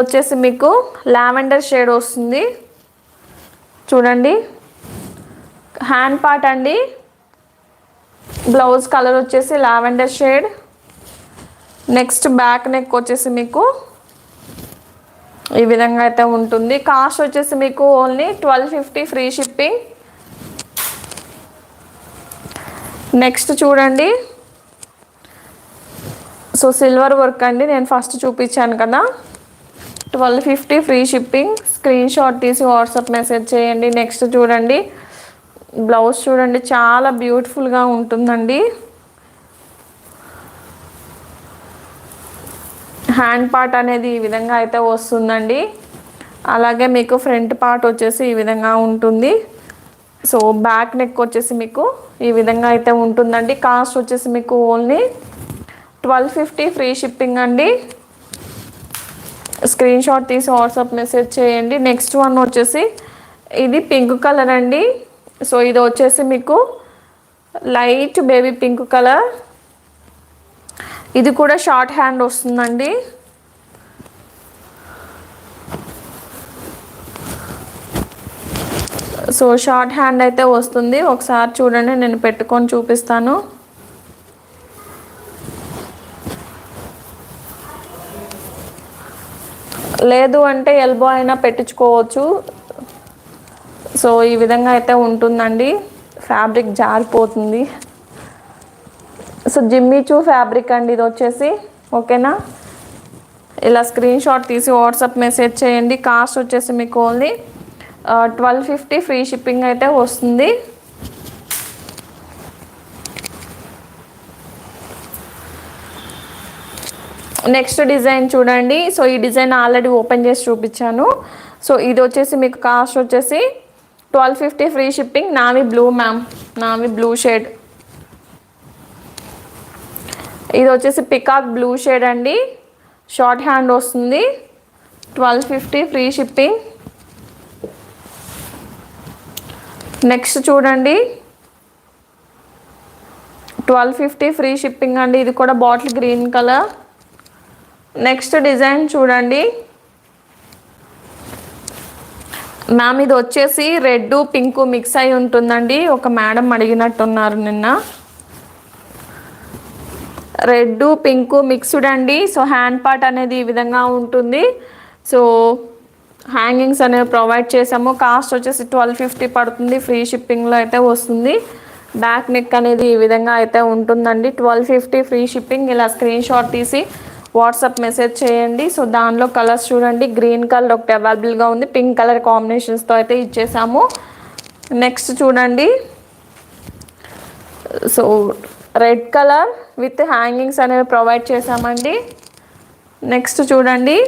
వచ్చేసి మీకు lavender shade వస్తుంది చూడండి. హ్యాండ్ పార్ట్ అండి, బ్లౌజ్ కలర్ వచ్చేసి lavender shade. Next back neck వచ్చేసి మీకు ఈ విధంగా అయితే ఉంటుంది. కాస్ట్ వచ్చేసి మీకు ఓన్లీ 1250 ఫ్రీ షిప్పింగ్. నెక్స్ట్ చూడండి, సో సిల్వర్ వర్క్ అండి, నేను ఫస్ట్ చూపించాను కదా. 1250 ఫ్రీ షిప్పింగ్. స్క్రీన్ షాట్ తీసి వాట్సాప్ మెసేజ్ చేయండి. నెక్స్ట్ చూడండి, బ్లౌజ్ చూడండి చాలా బ్యూటిఫుల్గా ఉంటుందండి. హ్యాండ్ పార్ట్ అనేది ఈ విధంగా అయితే వస్తుందండి. అలాగే మీకు ఫ్రంట్ పార్ట్ వచ్చేసి ఈ విధంగా ఉంటుంది. సో బ్యాక్ నెక్ వచ్చేసి మీకు ఈ విధంగా అయితే ఉంటుందండి. కాస్ట్ వచ్చేసి మీకు ఓన్లీ 1250 ఫ్రీ షిప్పింగ్ అండి. స్క్రీన్ షాట్ తీసి వాట్సాప్ మెసేజ్ చేయండి. నెక్స్ట్ వన్ వచ్చేసి ఇది పింక్ కలర్ అండి. సో ఇది వచ్చేసి మీకు లైట్ బేబీ పింక్ కలర్. ఇది కూడా షార్ట్ హ్యాండ్ వస్తుందండి. సో షార్ట్ హ్యాండ్ అయితే వస్తుంది. ఒకసారి చూడండి, నేను పెట్టుకొని చూపిస్తాను. లేదు అంటే ఎల్బో అయినా పెట్టించుకోవచ్చు. సో ఈ విధంగా అయితే ఉంటుందండి. ఫ్యాబ్రిక్ జారిపోతుంది. సో జిమ్మిచూ ఫ్యాబ్రిక్ అండి ఇది వచ్చేసి, ఓకేనా. ఇలా స్క్రీన్ షాట్ తీసి వాట్సాప్ మెసేజ్ చేయండి. కాస్ట్ వచ్చేసి మీకు ఓన్లీ 1250 ఫ్రీ షిప్పింగ్ అయితే వస్తుంది. నెక్స్ట్ డిజైన్ చూడండి. సో ఈ డిజైన్ ఆల్రెడీ ఓపెన్ చేసి చూపించాను. సో ఇది వచ్చేసి మీకు కాస్ట్ వచ్చేసి 1250 free shipping. Navy blue ma'am, navy blue shade. ఇది వచ్చేసి పికాక్ బ్లూ షేడ్ అండి, షార్ట్ హ్యాండ్ వస్తుంది. 1250 ఫ్రీ షిప్పింగ్. నెక్స్ట్ చూడండి, 1250 ఫ్రీ షిప్పింగ్ అండి. ఇది కూడా bottle green colour. Next design చూడండి మ్యామ్, ఇది వచ్చేసి రెడ్ పింక్ మిక్స్ అయి ఉంటుందండి. ఒక మేడం అడిగినట్టున్నారు నిన్న. రెడ్ పింక్ మిక్స్డ్ అండి. సో హ్యాండ్ పార్ట్ అనేది ఈ విధంగా ఉంటుంది. సో హ్యాంగింగ్స్ అనేవి ప్రొవైడ్ చేసాము. కాస్ట్ వచ్చేసి 1250 పడుతుంది. ఫ్రీ షిప్పింగ్లో అయితే వస్తుంది. బ్యాక్ నెక్ అనేది ఈ విధంగా అయితే ఉంటుందండి. 1250 ఫ్రీ షిప్పింగ్. ఇలా స్క్రీన్ షాట్ తీసి వాట్సాప్ మెసేజ్ చేయండి. సో దానిలో కలర్స్ చూడండి, గ్రీన్ కలర్ ఒకటి అవైలబుల్గా ఉంది, పింక్ కలర్ కాంబినేషన్స్తో అయితే ఇచ్చేసాము. నెక్స్ట్ చూడండి, so red colour with hangings అనేవి ప్రొవైడ్ చేసామండి. నెక్స్ట్ చూడండి,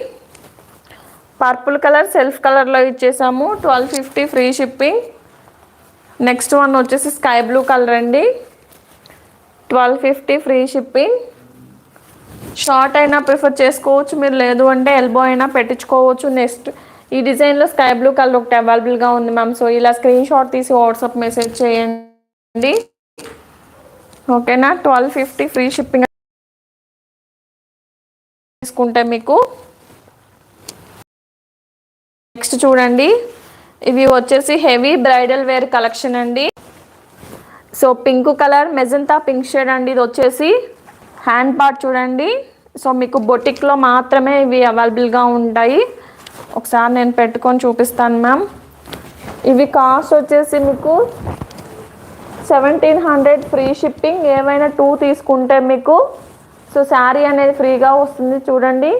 పర్పుల్ కలర్ సెల్ఫ్ కలర్లో ఇచ్చేసాము. 1250 ఫ్రీ షిప్పింగ్. నెక్స్ట్ వన్ వచ్చేసి స్కై బ్లూ కలర్ అండి, 1250 ఫ్రీ షిప్పింగ్. షార్ట్ అయినా ప్రిఫర్ చేసుకోవచ్చు మీరు, లేదు అంటే ఎల్బో అయినా పెట్టించుకోవచ్చు. నెక్స్ట్ ఈ డిజైన్లో స్కై బ్లూ కలర్ ఒకటి అవైలబుల్గా ఉంది మ్యామ్. సో ఇలా స్క్రీన్ షాట్ తీసి వాట్సాప్ మెసేజ్ చేయండి, ఓకేనా. 1250 ఫ్రీ షిప్పింగ్ తీసుకుంటే మీకు. నెక్స్ట్ చూడండి, ఇవి వచ్చేసి హెవీ బ్రైడల్ వేర్ కలెక్షన్ అండి. So pink colour magenta pink shade అండి. ఇది వచ్చేసి హ్యాండ్ పార్ట్ చూడండి. సో మీకు బొటిక్లో మాత్రమే ఇవి అవైలబుల్గా ఉంటాయి. ఒకసారి నేను పెట్టుకొని చూపిస్తాను మ్యామ్. ఇవి కాస్ట్ వచ్చేసి మీకు 1700 ఫ్రీ షిప్పింగ్. ఏమైనా 2 తీసుకుంటే మీకు సో శారీ అనేది ఫ్రీగా వస్తుంది. చూడండి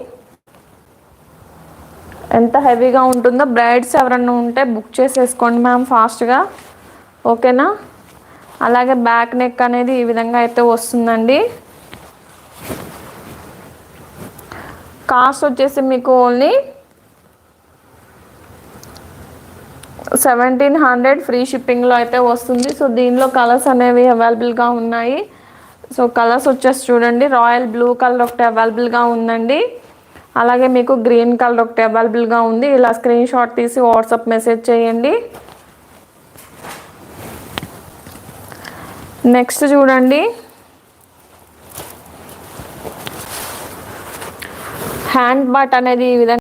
ఎంత హెవీగా ఉంటుందో. బ్రైడ్స్ ఎవరన్నా ఉంటే బుక్ చేసేసుకోండి మ్యామ్ ఫాస్ట్గా, ఓకేనా. అలాగే బ్యాక్ నెక్ అనేది ఈ విధంగా అయితే వస్తుందండి. కాస్ట్ వచ్చేసి మీకు ఓన్లీ 1700 ఫ్రీ షిప్పింగ్లో అయితే వస్తుంది. సో దీనిలో కలర్స్ అనేవి అవైలబుల్గా ఉన్నాయి. సో కలర్స్ వచ్చేసి చూడండి, రాయల్ బ్లూ కలర్ ఒకటి అవైలబుల్గా ఉందండి. అలాగే మీకు గ్రీన్ కలర్ ఒకటి అవైలబుల్గా ఉంది. ఇలా స్క్రీన్ షాట్ తీసి వాట్సాప్ మెసేజ్ చేయండి. నెక్స్ట్ చూడండి, హ్యాండ్ పార్ట్ అనేది ఈ విధంగా